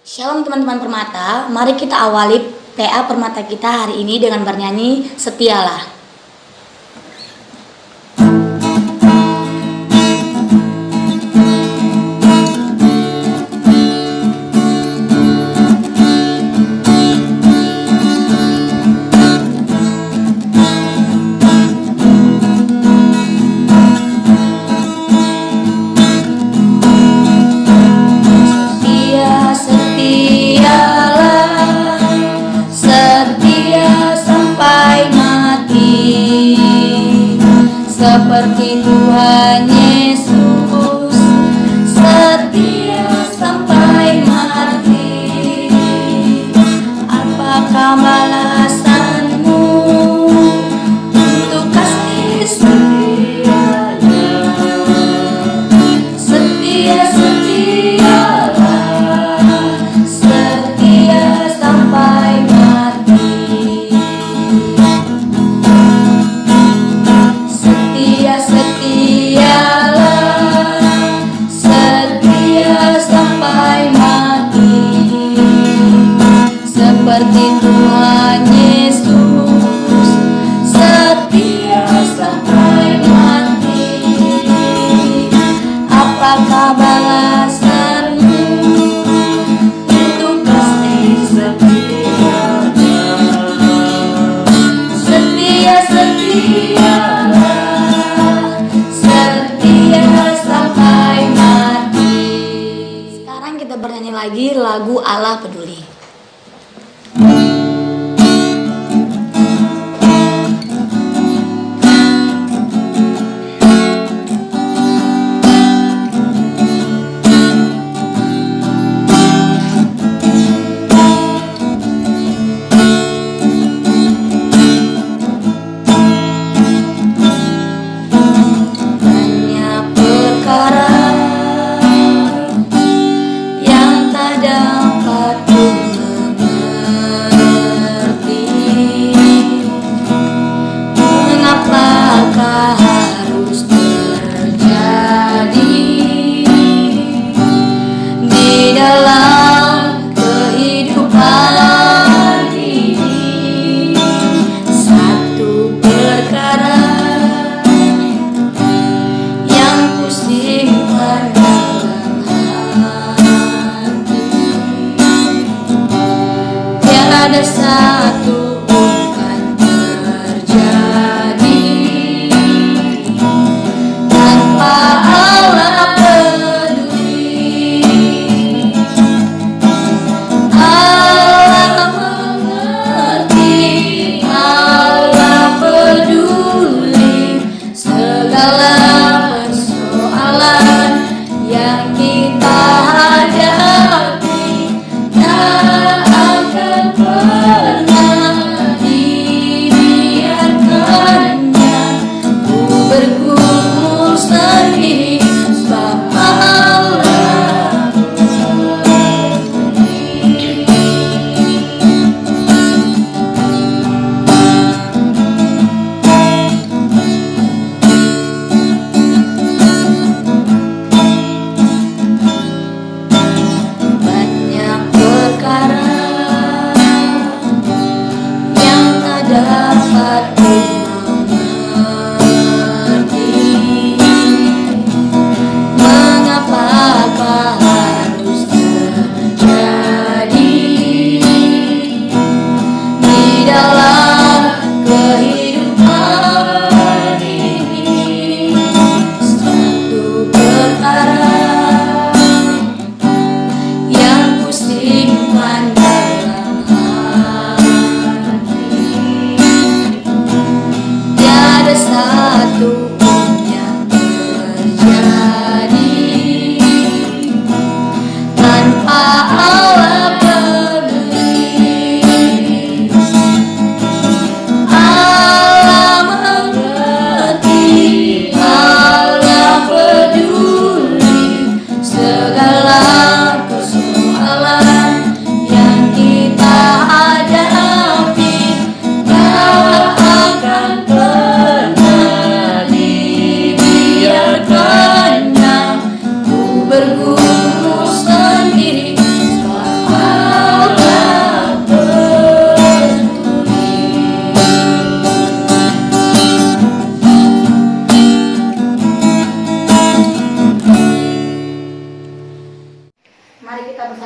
Shalom teman-teman Permata, mari kita awali PA Permata kita hari ini dengan bernyanyi Setialah. Seperti Tuhan Yesus, setia sampai mati. Apakah balasanmu untuk kasih setianya? Setialah, setia sampai mati. Seperti Tuhan Yesus, setia sampai mati. Apakah balasanmu untuk kasih setianya? Setialah, setia sampai mati. Sekarang kita bernyanyi lagi lagu Allah Peduli. Banyak perkara yang tak dapat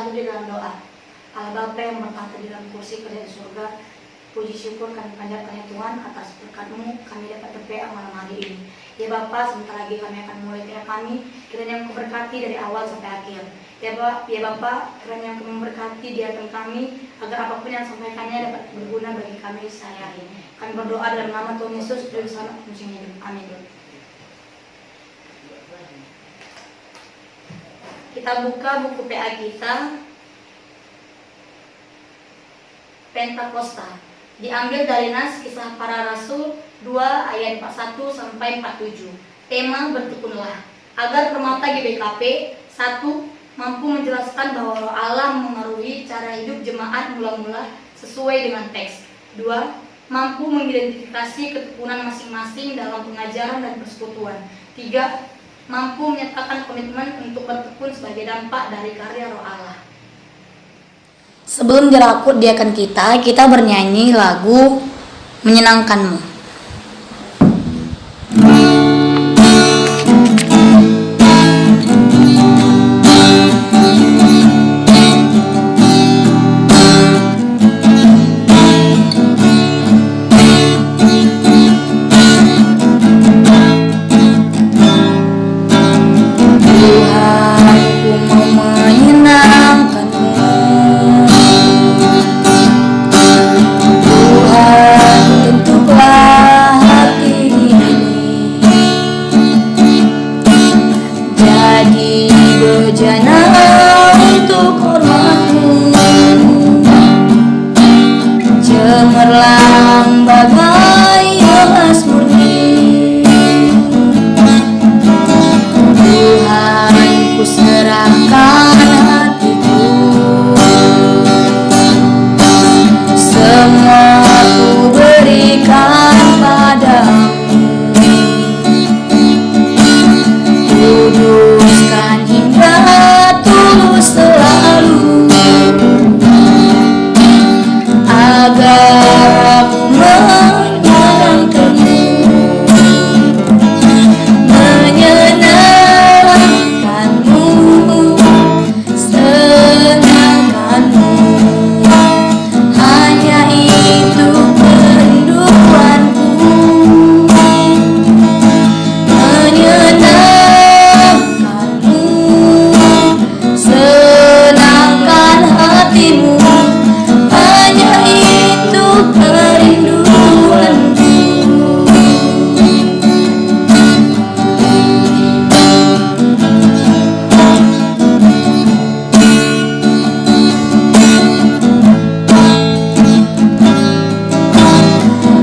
bersatu di dalam doa. Allah Bapa yang bertahta di dalam kursi kerja di surga, puji syukur kami panjatkan ya Tuhan atas berkat-Mu kami dapat berPA malam hari ini. Ya Bapa, sebentar lagi kami akan mulai PA kami, kiranya Engkau berkati dari awal sampai akhir. Ya Bapa, kiranya Engkau memberkati diakan kami, agar apapun yang disampaikannya dapat berguna bagi kami sehari-hari. Kami berdoa dalam nama Tuhan Yesus, Juru Selamat musim hidup. Amin. Kita buka buku PA kita, Pentakosta. Diambil dari Nas Kisah Para Rasul 2 ayat 41 sampai 47. Tema bertekunlah. Agar permata GBKP 1 mampu menjelaskan bahwa Roh Allah mengaruhi cara hidup jemaat mula-mula sesuai dengan teks. 2 mampu mengidentifikasi ketekunan masing-masing dalam pengajaran dan persekutuan. 3 mampu menyatakan komitmen untuk bertekun sebagai dampak dari karya Roh Allah. Sebelum dirakut diakan kita bernyanyi lagu Menyenangkanmu. Cemerlang bagai emas murni, Tuhan ku serahkan hatiku, semua ku berikan padamu. Kuduskan hingga tulus selalu, agar aku menyenangkanmu, menyenangkanmu, senangkanmu. Hanya itu kerinduanku, menyenangkanmu, senangkan hatimu. Hanya itu kerinduanku.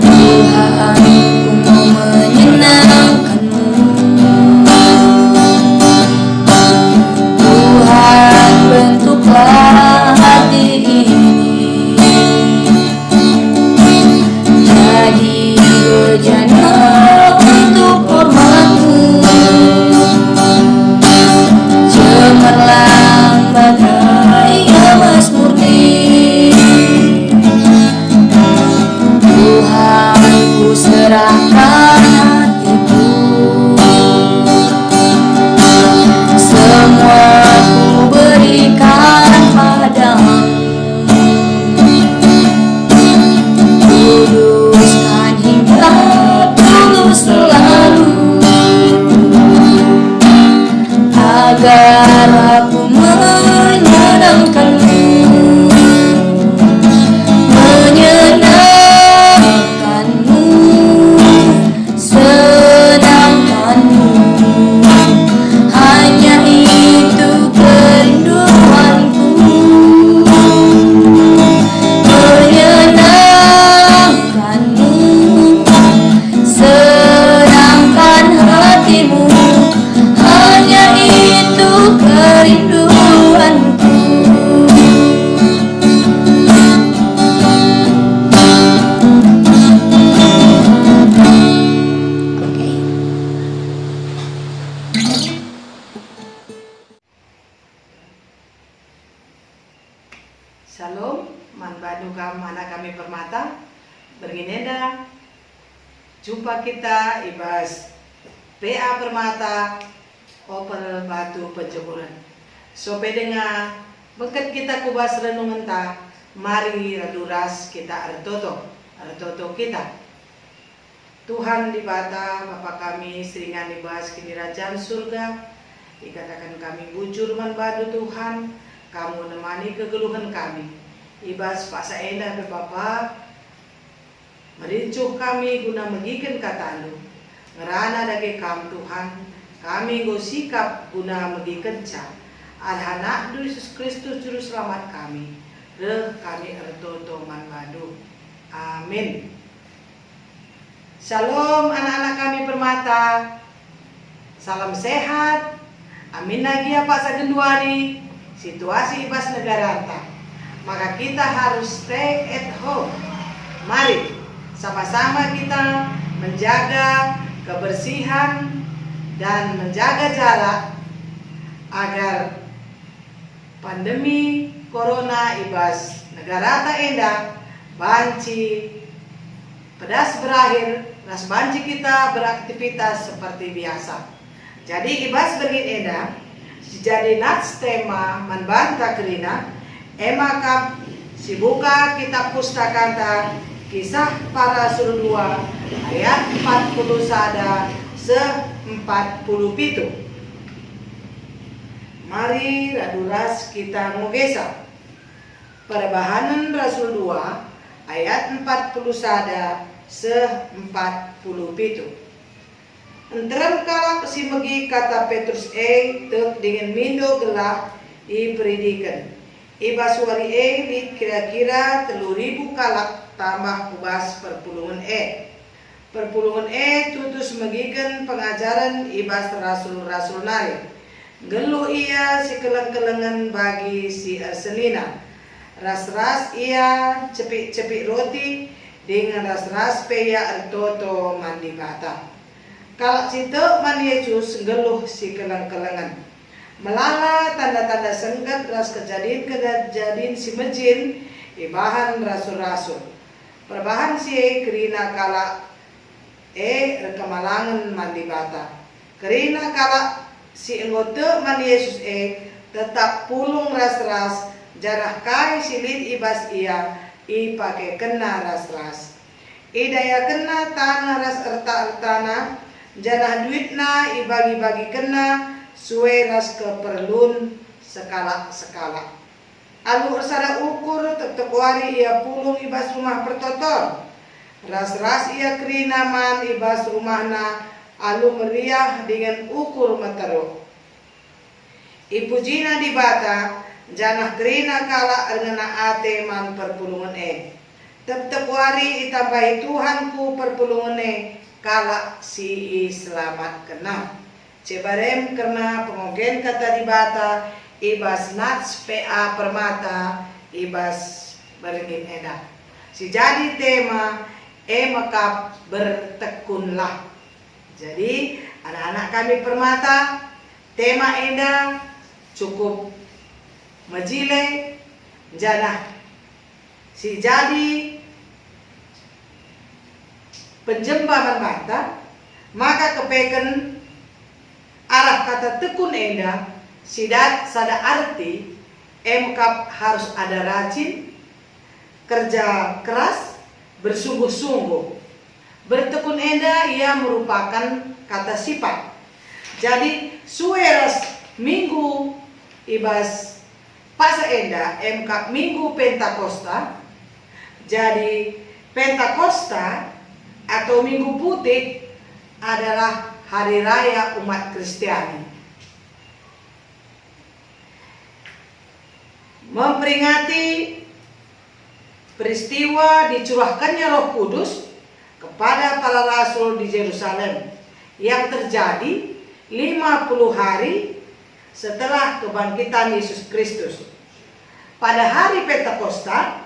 Tuhan, ku mau menyenangkanmu. Tuhan, bentuklah hati ini jadi bejana untuk hormat-Mu, cemerlang bagai emas murni. Tuhan, ku serahkan hatiku, semua ku berikan padamu. Kuduskan hingga tulus selalu, agar aku menyenangkanmu, menyenangkanmu, senangkanmu. Hanya itu kerinduanku, menyenangkanmu, senangkan hatimu. Hanya itu kerinduanku. Shalom, manbaduka mana kami permata berginenda. Jumpa kita ibas PA Permata Opel Batu Penjemuran. Sope dengar Beket kita kubas renungan ta, mari raduras kita artoto kita. Tuhan di bata Bapa kami seringan dibahas kini kerajaan surga, dikatakan kami bujur manbadu Tuhan, kamu nemani kegeluhan kami. Ibas paksa endah be Bapa, merincuh kami guna megiken kata anu, ngerana dage kam Tuhan, kami go sikap guna megiken ca, anak Yesus Kristus juru selamat kami, kami ertoto manbadu. Amin. Shalom anak-anak kami permata, salam sehat, amin lagi ya Pak Sagenduari, situasi ibas negara anta. Maka kita harus stay at home. Mari sama-sama kita menjaga kebersihan dan menjaga jarak agar pandemi corona ibas negara ta endah banci pedas berakhir, ras banci kita beraktivitas seperti biasa. Jadi ibas begin endah jadi nats tema manbanta kerina emakap sibuka kitab pustakanta Kisah Para Rasul 2 ayat 40 sada se-47. Mari raduras kita ngogesa Perbahanan Rasul 2 ayat 40 sada se-47. Entrem kalak si megi kata Petrus tek dengan mindo gelah ipredikan. Iba suari lit kira-kira 3.000 kalak tambah kubas perpulungan Perpulungan tutus megikan pengajaran ibas rasul-rasul nari. Geluh ia si keleng-kelengan bagi si Arselina. Ras-ras ia cepik-cepik roti dengan ras-ras peya ertoto mandi bata. Kalak situ man Yesus geluh si keleng-kelengan. Melala tanda-tanda senggat ras kejadian si mejin ibahan rasul-rasul. Perbahan si kerina kala rekamalangan mandi bata. Kerina kala si engote man Yesus tetap pulung ras-ras jarah kai silit ibas ia pake kena ras-ras. Idaya kena tanah ras erta-ertana janah duitna ibagi-bagi kena suwe ras keperlun skala. Alu ersada ukur tekwari ia pulung ibas rumah pertotor. Ras-ras ia kerinaman ibas rumahna alu meriah dengan ukur metero. Ipujina di bata janah kerina kala erngena ate man perpulungan tekwari itambahi Tuhanku perpulungan kala si selamat kena. Cebarem karena pengogen kata di bata ibas nats PA permata ibas beringin edah. Si jadi tema makap bertekunlah. Jadi anak-anak kami permata tema edah cukup majile janah si jadi penjembaman bata maka kepeken arah kata tekun enda sidat sada arti emkap harus ada rajin, kerja keras, bersungguh-sungguh. Bertekun enda ia merupakan kata sifat. Jadi sueras minggu ibas pasa enda emkap minggu Pentakosta. Jadi Pentakosta atau Minggu Putih adalah hari raya umat Kristiani. Memperingati peristiwa dicurahkannya Roh Kudus kepada para rasul di Yerusalem yang terjadi 50 hari setelah kebangkitan Yesus Kristus. Pada hari Pentakosta,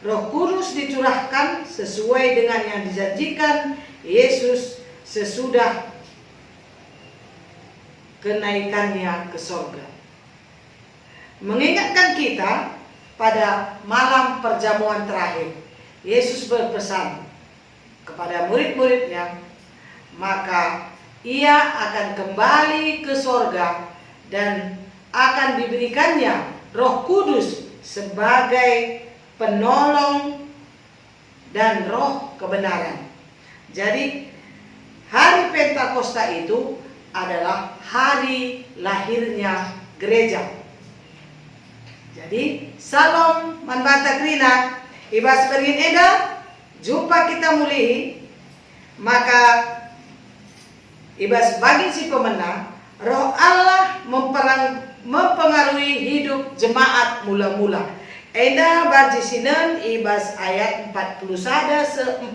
Roh Kudus dicurahkan sesuai dengan yang dijanjikan Yesus sesudah kenaikannya ke sorga. Mengingatkan kita pada malam perjamuan terakhir, Yesus berpesan kepada murid-muridnya, maka ia akan kembali ke sorga dan akan diberikannya Roh Kudus sebagai penolong dan roh kebenaran. Jadi hari Pentakosta itu adalah hari lahirnya gereja. Jadi salam manbata krina ibas perin eda jumpa kita mulai maka ibas bagi si pemenang roh Allah mempengaruhi hidup jemaat mula-mula. Eda baji sinen ibas ayat 41 se 42.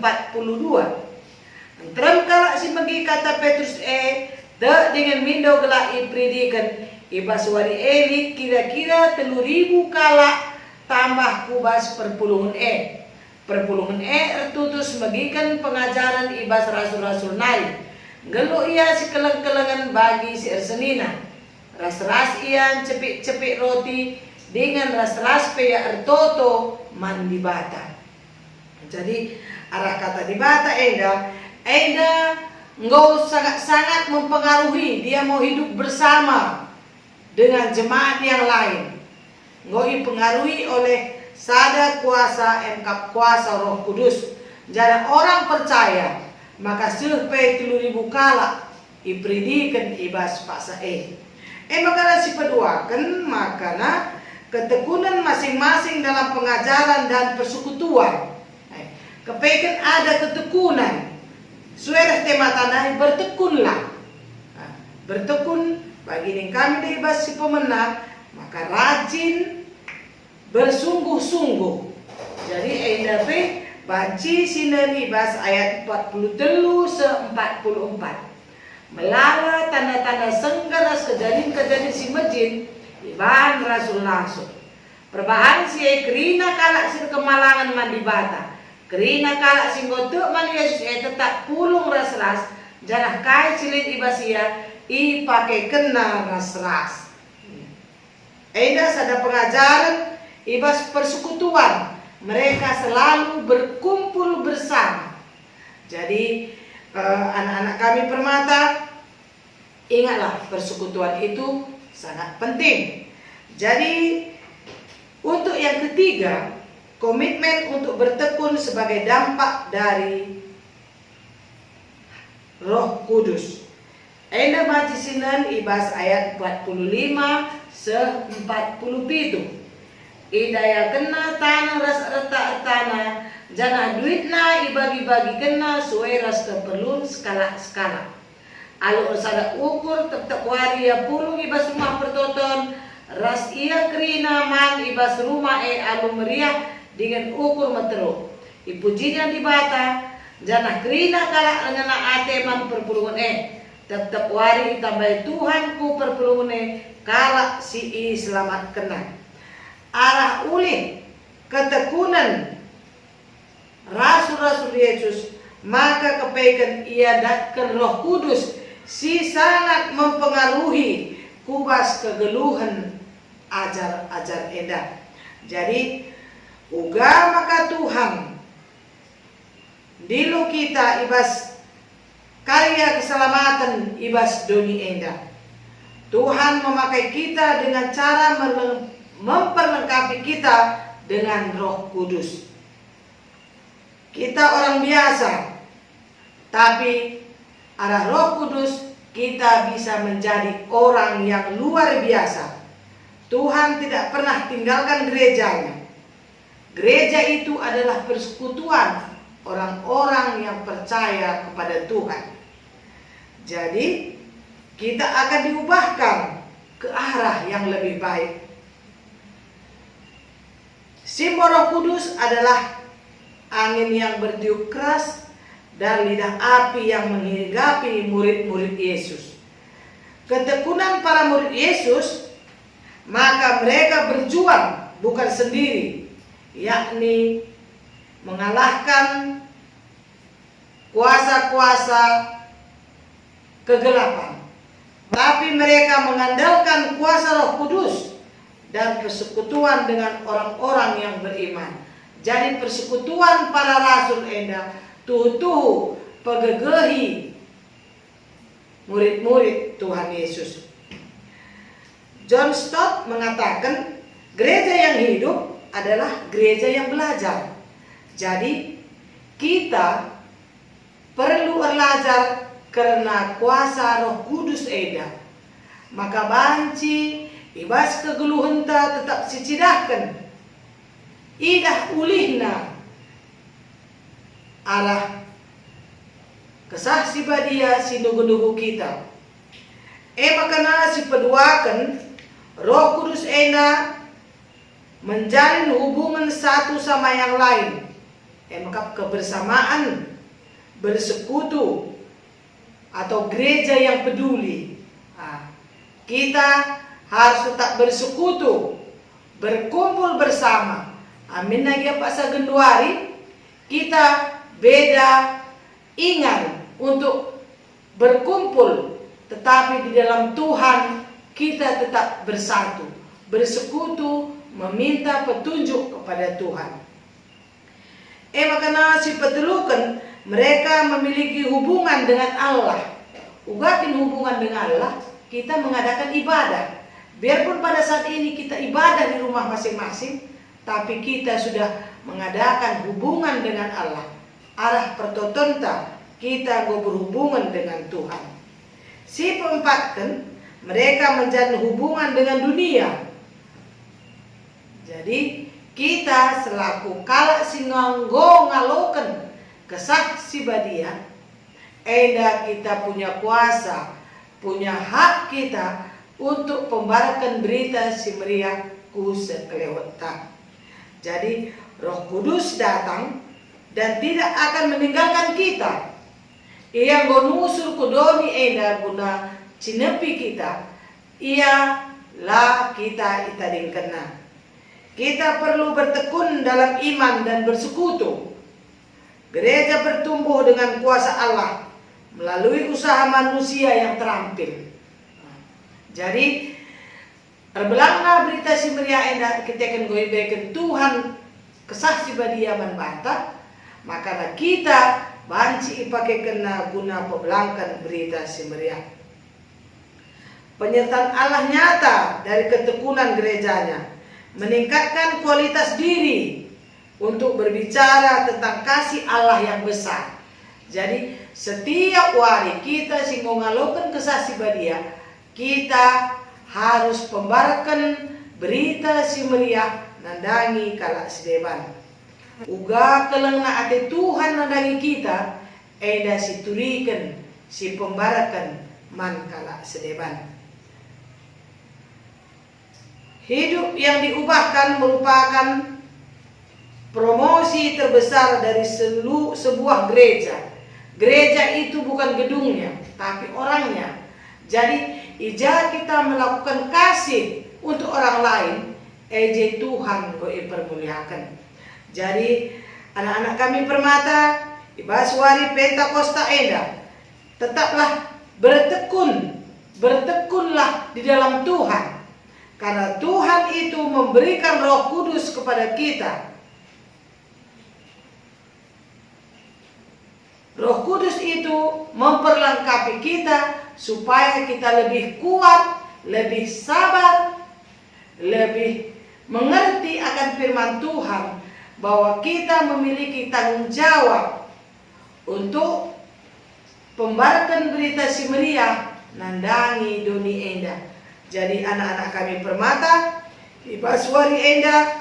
Terem kalak si megi kata Petrus te dengan mindo gelak ipridikan ibas wari elit kira-kira 3.000 kalak tambah kubas perpuluhan perpuluhan ertutus megikan pengajaran ibas rasul-rasul naik gelo ia si keleng-kelengan bagi si ersenina ras-ras ian cepik-cepik roti dengan ras-ras peya ertoto mandi bata. Jadi arah kata di bata Enda engkau sangat-sangat mempengaruhi dia mau hidup bersama dengan jemaat yang lain. Engkau dipengaruhi oleh sada kuasa engkap kuasa Roh Kudus. Jadi orang percaya maka survei 3.000 kala ipridikan ibas paksa makanya si peduakan makana ketekunan masing-masing dalam pengajaran dan persekutuan. Kepekan ada ketekunan. Suara tema tanah bertekunlah. Bertekun bagi yang kami dibas si pemenang maka rajin bersungguh-sungguh. Jadi NDP banci sineni bas ayat 43 se 44. Melara tanda-tanda senggaras kejadian-kejadian si masjid iban rasul langsung. Perbahan si kerina kalak sir kemalangan mandi bata. Kerina kalak si ngotuk man Yesus tetap pulung ras-ras. Janah kai cilin ibasia i pakai kena ras-ras. Eda ada pengajaran ibas persekutuan. Mereka selalu berkumpul bersama. Jadi anak-anak kami permata, ingatlah persekutuan itu sangat penting. Jadi untuk yang ketiga, komitmen untuk bertekun sebagai dampak dari Roh Kudus. Enda baca sinan ibas ayat 45 se 47. Idaya kena tanah ras retak tanah, jana duitna ibagi-bagi kena suai ras keperluan skala-skala. Alu sada ukur tetap waria pulung ibas rumah pertoton, ras ia kerina man ibas rumah alu meriah dengan ukur metero. Ipujinya di bata, jana kerina kalak ngena ate man perpulungan tetap wari tambah Tuhanku perpulungan kalak si i selamat kena. Arah ulih ketekunan rasul-rasul Yesus maka kepaikan ia datkan Roh Kudus si sangat mempengaruhi kubas kegeluhan ajar-ajar edah. Jadi uga maka Tuhan dilu kita ibas karya keselamatan ibas doni endah. Tuhan memakai kita dengan cara memperlengkapi kita dengan Roh Kudus. Kita orang biasa, tapi arah Roh Kudus kita bisa menjadi orang yang luar biasa. Tuhan tidak pernah tinggalkan gerejanya. Gereja itu adalah persekutuan orang-orang yang percaya kepada Tuhan. Jadi kita akan diubahkan ke arah yang lebih baik. Simbol Roh Kudus adalah angin yang bertiup keras dan lidah api yang menghinggapi murid-murid Yesus. Ketekunan para murid Yesus, maka mereka berjuang bukan sendiri, yakni mengalahkan kuasa-kuasa kegelapan. Tapi mereka mengandalkan kuasa Roh Kudus dan persekutuan dengan orang-orang yang beriman. Jadi persekutuan para rasul enda tuh pegegehi murid-murid Tuhan Yesus. John Stott mengatakan Gereja yang hidup adalah gereja yang belajar. Jadi kita perlu belajar karena kuasa Roh Kudus eda. Maka banci ibas kegeluhenta tetap sicidahkan. Idah ulihna arah kesah si badia si nugu-nugu kita. Makana si peduakan Roh Kudus ena menjalin hubungan satu sama yang lain. Maka kebersamaan, bersekutu, atau gereja yang peduli. Kita harus tetap bersekutu, berkumpul bersama. Amin lagi Pak Sagenduari. Kita beda ingat untuk berkumpul, tetapi di dalam Tuhan kita tetap bersatu, bersekutu, meminta petunjuk kepada Tuhan. Makanya si petelukan mereka memiliki hubungan dengan Allah. Ugakin hubungan dengan Allah, kita mengadakan ibadah. Biarpun pada saat ini kita ibadah di rumah masing-masing, tapi kita sudah mengadakan hubungan dengan Allah. Arah pertotonta kita berhubungan dengan Tuhan. Si peempatkan mereka menjalin hubungan dengan dunia. Jadi kita selaku kalak singanggo ngaloken kesah si badia, kita punya kuasa, punya hak kita untuk pembarakan berita si meriah ku sekelewatan. Jadi Roh Kudus datang dan tidak akan meninggalkan kita. Ia gonusur kudoni guna cinepi kita. Ia lah kita itading kena. Kita perlu bertekun dalam iman dan bersekutu. Gereja bertumbuh dengan kuasa Allah melalui usaha manusia yang terampil. Jadi terbelangna berita si meriah enda kita akan goibeken Tuhan kesah si badia manbata, maka kita banci pakai kena guna pebelangkan berita si meriah. Penyertaan Allah nyata dari ketekunan gerejanya meningkatkan kualitas diri untuk berbicara tentang kasih Allah yang besar. Jadi setiap hari kita singgongalokan kesah si badia, kita harus pembarakan berita si meriah nandangi kalak sedeban. Uga kelengna ate Tuhan nandangi kita, eda si turikan si pembarakan man kalak sedeban. Hidup yang diubahkan merupakan promosi terbesar dari sebuah gereja. Gereja itu bukan gedungnya, tapi orangnya. Jadi, ijazah kita melakukan kasih untuk orang lain, Tuhan permuliakan. Jadi, anak-anak kami permata, Ibaswari Pentakosta Eda, tetaplah bertekunlah di dalam Tuhan. Karena Tuhan itu memberikan Roh Kudus kepada kita. Roh Kudus itu memperlengkapi kita supaya kita lebih kuat, lebih sabar, lebih mengerti akan firman Tuhan, bahwa kita memiliki tanggung jawab untuk pembarakan berita si meriah nandangi doni enda. Jadi anak-anak kami permata, Ibaswari enda,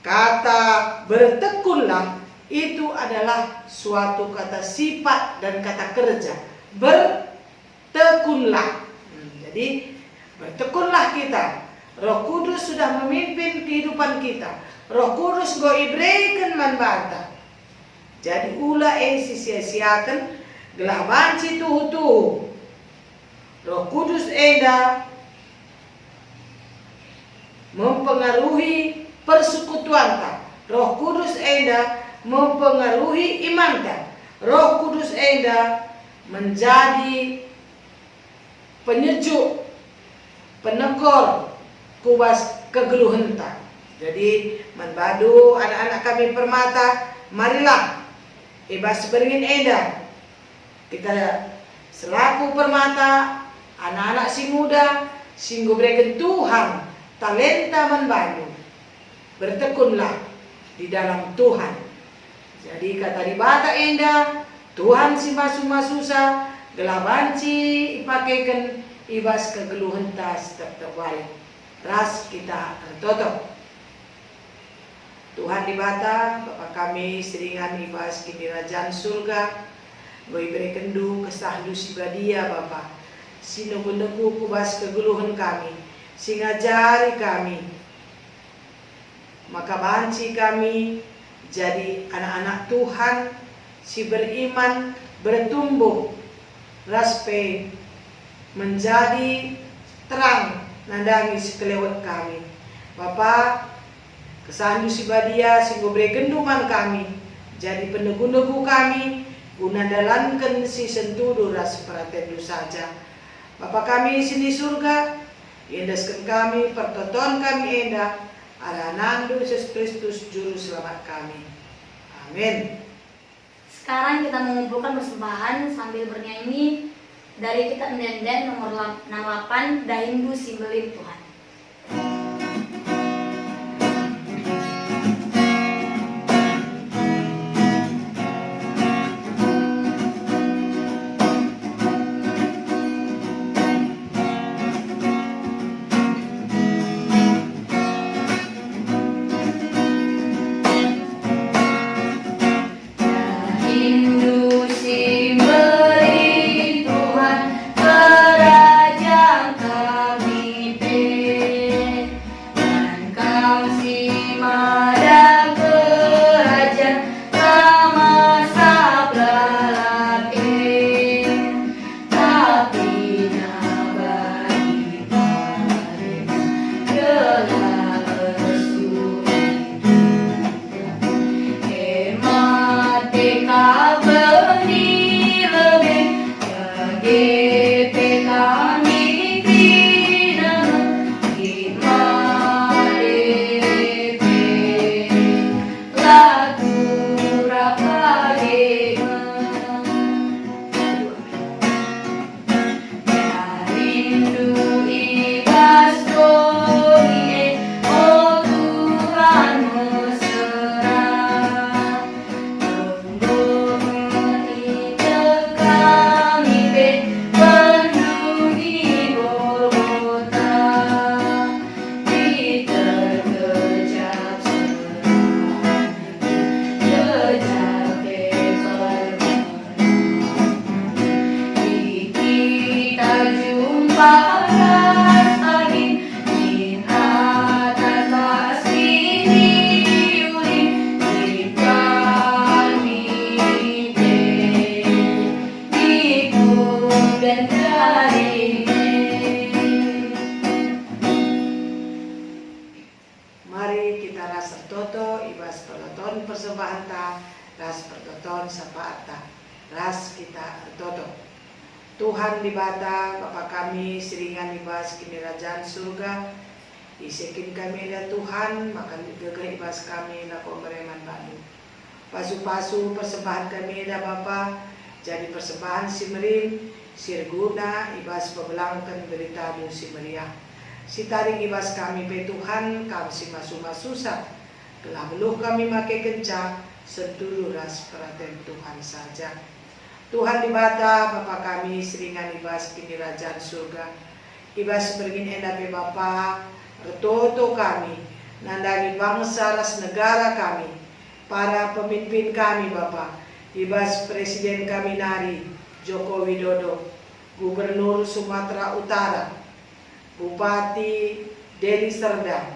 kata bertekunlah itu adalah suatu kata sifat dan kata kerja. Bertekunlah. Jadi bertekunlah kita. Roh Kudus sudah memimpin kehidupan kita. Roh Kudus go ibreikan manbata. Jadi ulah sia-siakan gelah banci tuhu-tuhu. Roh Kudus eda mempengaruhi persekutuan ta. Roh Kudus eda mempengaruhi iman ta. Roh Kudus eda menjadi penyejuk, penekor kubas kegeluhan ta. Jadi manbadu anak-anak kami permata, marilah ibas beringin eda kita selaku permata, anak-anak si muda singgo berikan Tuhan talenta manbadu bertekunlah di dalam Tuhan. Jadi kata di bata enda Tuhan si masu-masusa gelabanci ipakaikan ibas kegeluhan tas tertebalik ras kita tertoto. Tuhan di bata Bapa kami seringan ibas kini kerajaan surga boi berekendu kesah lusi badia Bapa sino bendeku kubas kegeluhan kami singa jari kami maka banci kami jadi anak-anak Tuhan si beriman bertumbuh raspe menjadi terang nandangi sekelewat kami Bapa kesandu si badia si gobre genduman kami jadi penegu-negu kami guna dalankan si sentudu ras peratendu saja Bapa kami sini surga endaskan kami pertoton kami enda ala nandu Yesus Kristus juru selamat kami. Amin. Sekarang kita mengumpulkan persembahan sambil bernyanyi dari kitab Ndenden nomor 68 Dahindu Simbelin Tuhan. Rindu Simbelin Tuhan kerajaan kami dan kau si madang kerajaan lama sablalake tapi nabari pare gelap Mari kita ras sertoto ibas pertoton persembahan ta ras pertoton sapaat ta ras kita ertoto. Tuhan di bata Bapa kami seringan ibas kini kerajaan surga isekin kami ada Tuhan maka gegah ibas kami na komereman badu pasu-pasu persembahan kami ada Bapa jadi persembahan simerin sirguna ibas pebelangkan berita du simeriah si taring ibas kami pe Tuhan kami si masu-masusa telah beluh kami make kencang sedulu ras peraten Tuhan saja. Tuhan di bata Bapa kami seringan ibas kini kerajaan surga ibas bergin enda pe Bapa retoto kami nandangi bangsa ras negara kami para pemimpin kami Bapa ibas presiden kami nari Joko Widodo Gubernur Sumatera Utara Bupati Deli Serdang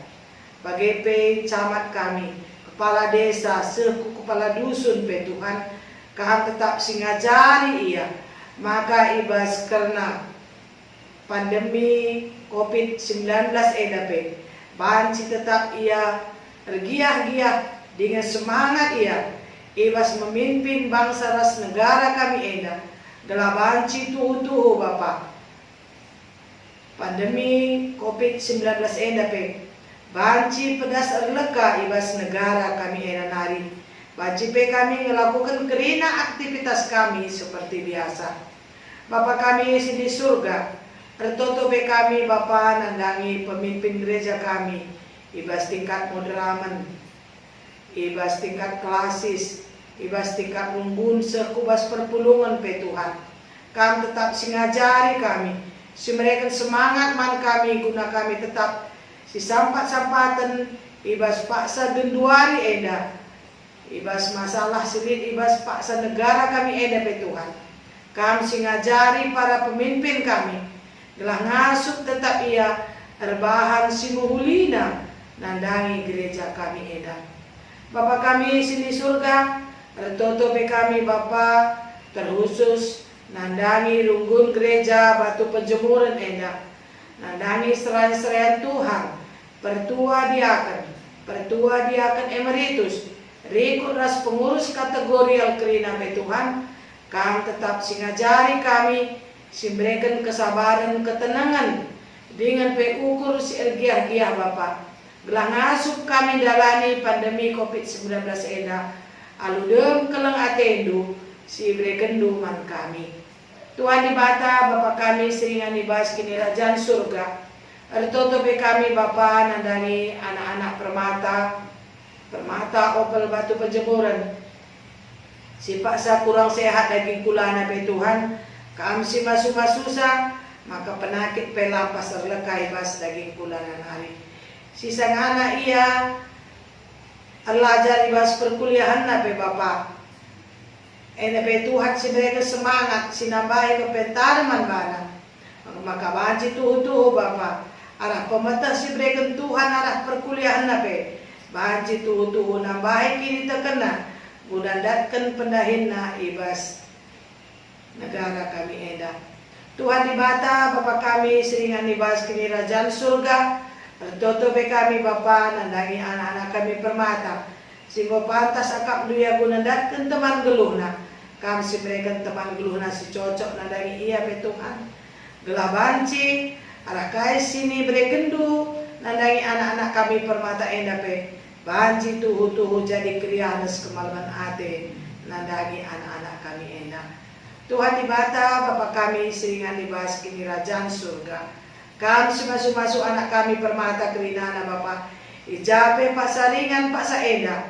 Bagepe camat kami kepala desa seku kepala dusun pe Tuhan kahang tetap singajari ia maka ibas karena pandemi COVID-19 edape banci tetap ia tergiah-giah dengan semangat ia ibas memimpin bangsa ras negara kami eda dalam banci tuhu-tuhu Bapa pandemi COVID-19 edape banci pedas erleka ibas negara kami eda nari banci pe kami melakukan kerina aktivitas kami seperti biasa Bapa kami di surga tertutup kami Bapa nandangi pemimpin gereja kami ibas tingkat moderamen, ibas tingkat klasis, ibas tingkat rumbun sekubas perpulungan pe Tuhan. Kami tetap singajari kami, si mereka semangat man kami guna kami tetap si sampat-sampatan ibas paksa genduari eda, ibas masalah sulit ibas paksa negara kami eda pe Tuhan. Kami singajari para pemimpin kami, gelah ngasup tetap ia erbahan si muhulina nandangi gereja kami eda. Bapa kami sini surga, ertoto pe kami Bapa terkhusus nandangi runggun gereja batu penjemuran eda, nandangi serayan-serayan Tuhan, pertua diaken emeritus, rikut ras pengurus kategorial kerina pe Tuhan. Kami tetap singajari kami, simbrekan kesabaran ketenangan dengan pe ukur si ergiah-giah Bapa. Gelah ngasup kami dalani pandemi COVID-19 eda, aludem keleng atendu si brekendu man kami. Tuhan dibata Bapa kami seringan dibas kini rajaan surga. Ertoto pe kami Bapa nandani anak-anak permata opel batu penjemuran. Si paksa kurang sehat daging kulana pe Tuhan, kami si masu-masusa, maka penakit pe lapas terlekai bas daging kulana hari. Si sang anak ia alajar ibas perkuliahan na pe Bapa. Ene pe Tuhan si mereka semangat, sinambahi kepentaman bana. Maka banci tuhu-tuhu Bapa. Arah pemetah si mereka Tuhan arah perkuliahan na pe. Banci tuhu-tuhu nambahi kini terkena. Budandatkan pendahinna ibas negara kami eda. Tuhan dibata Bapa kami seringan ibas kini rajaan surga. Ertoto pe kami Bapa nandangi anak-anak kami permata. Sehingga pantas akap duya gunandatkan teman geluhna. Kami si mereka teman geluhna si cocok nandangi ia pe Tuhan. Gelah banci arah kai sini berekendu nandangi anak-anak kami permata eda pe. Banci tuhu-tuhu jadi krianes kemalaman ate nandangi anak-anak kami enda. Tuhan dibata Bapa kami seringan dibahas kini rajaan surga. Kami masuk-masuk anak kami permata kerinana Bapa. Ijape pasaringan paksa enda.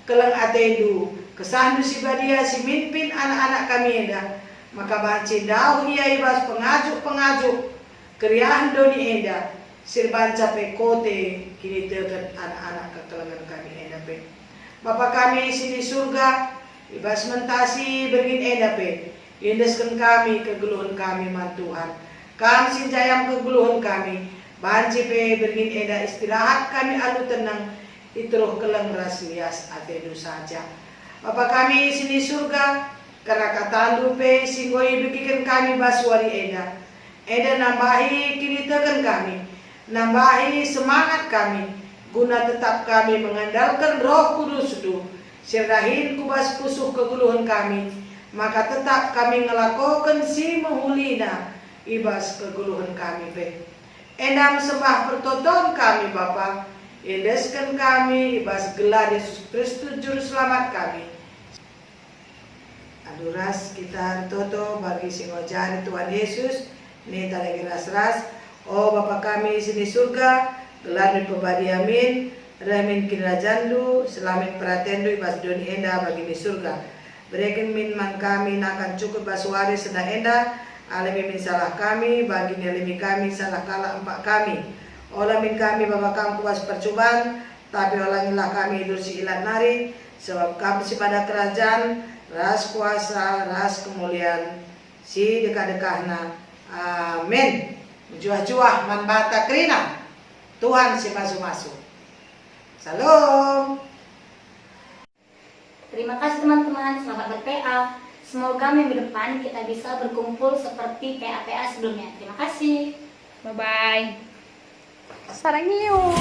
Keleng atendu kesandu si badia si mimpin anak-anak kami enda. Maka banci daun ia ibas pengajuk kriahan doni enda. Sirbanca pe kote kini deket anak-anak kekelengan kami enda pe. Bapa kami sini surga, ibas mentasi bergin enda pe. Indeskan kami kegeluhan kami man Tuhan. Kami sinjayam kegeluhan kami. Banci pe bergin enda istirahat kami alu tenang. Itruh keleng raslias atedu saja. Bapa kami sini surga, karena katandu pe singgoi begikan kami baswari enda. Enda nambahi kini tekan kami. Nambahi semangat kami, guna tetap kami mengandalkan Roh Kudus itu. Sirahin kubas pusuh kegeluhan kami, maka tetap kami ngelakukan si menghulina ibas kegeluhan kami be. Endam sembah pertonton kami Bapa, indeskan kami ibas gelar Yesus Kristus Juru Selamat kami. Aduras kita toto bagi singojari Tuhan Yesus, ini tadi ras-ras. Oh Bapa kami sini surga, gelar mi pebadi amin, remin kirajandu, selamin peratendu ibas doni enda bagi mi surga. Berikan min man kami nakan cukup baswari sena enda, alami min salah kami, bagi nilimi kami salah kalah empat kami. Olah min kami Bapa kami kuas percobaan, tapi olangilah kami hidup si ilat nari, sebab kami si pada kerajaan, ras kuasa, ras kemuliaan, si dekat-dekahna. Amin. Juah-juah man bata krina. Tuhan si masuk-masuk. Salam. Terima kasih teman-teman, selamat ber-PA. Semoga minggu depan kita bisa berkumpul seperti PA-PA sebelumnya. Terima kasih. Bye-bye. Sarang iyo.